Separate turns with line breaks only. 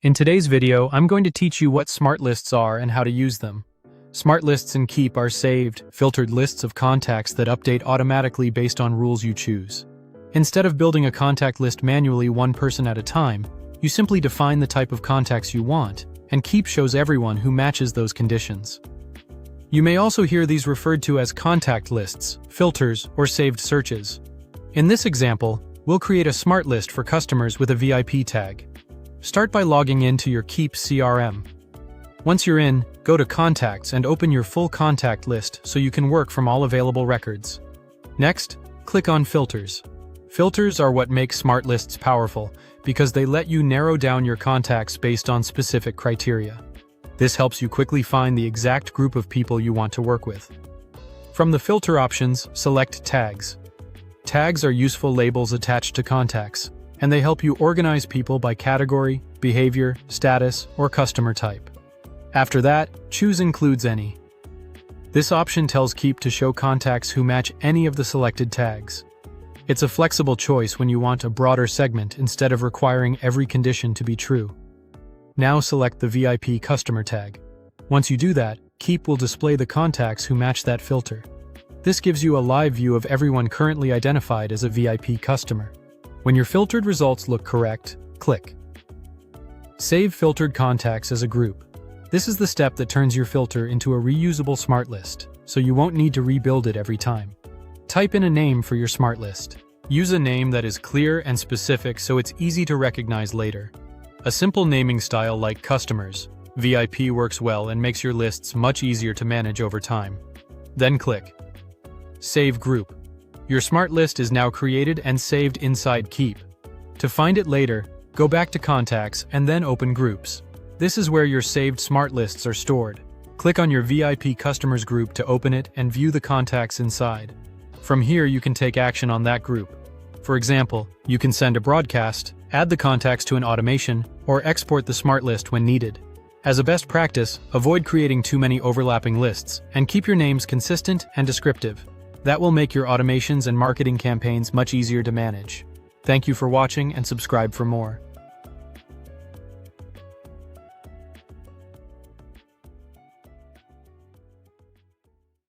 In today's video, I'm going to teach you what smart lists are and how to use them. Smart lists in Keap are saved, filtered lists of contacts that update automatically based on rules you choose. Instead of building a contact list manually one person at a time, you simply define the type of contacts you want, and Keap shows everyone who matches those conditions. You may also hear these referred to as contact lists, filters, or saved searches. In this example, we'll create a smart list for customers with a VIP tag. Start by logging into your Keap CRM. Once you're in, go to Contacts and open your full contact list so you can work from all available records. Next, click on Filters. Filters are what make smart lists powerful because they let you narrow down your contacts based on specific criteria. This helps you quickly find the exact group of people you want to work with. From the filter options, select Tags. Tags are useful labels attached to contacts, and they help you organize people by category, behavior, status, or customer type. After that, choose Includes Any. This option tells Keap to show contacts who match any of the selected tags. It's a flexible choice when you want a broader segment instead of requiring every condition to be true. Now select the VIP customer tag. Once you do that, Keap will display the contacts who match that filter. This gives you a live view of everyone currently identified as a VIP customer. When your filtered results look correct, click Save Filtered Contacts as a Group. This is the step that turns your filter into a reusable smart list, so you won't need to rebuild it every time. Type in a name for your smart list. Use a name that is clear and specific so it's easy to recognize later. A simple naming style like Customers, VIP works well and makes your lists much easier to manage over time. Then click Save Group. Your smart list is now created and saved inside Keap. To find it later, go back to Contacts and then open Groups. This is where your saved smart lists are stored. Click on your VIP Customers group to open it and view the contacts inside. From here, you can take action on that group. For example, you can send a broadcast, add the contacts to an automation, or export the smart list when needed. As a best practice, avoid creating too many overlapping lists and keep your names consistent and descriptive. That will make your automations and marketing campaigns much easier to manage. Thank you for watching and subscribe for more.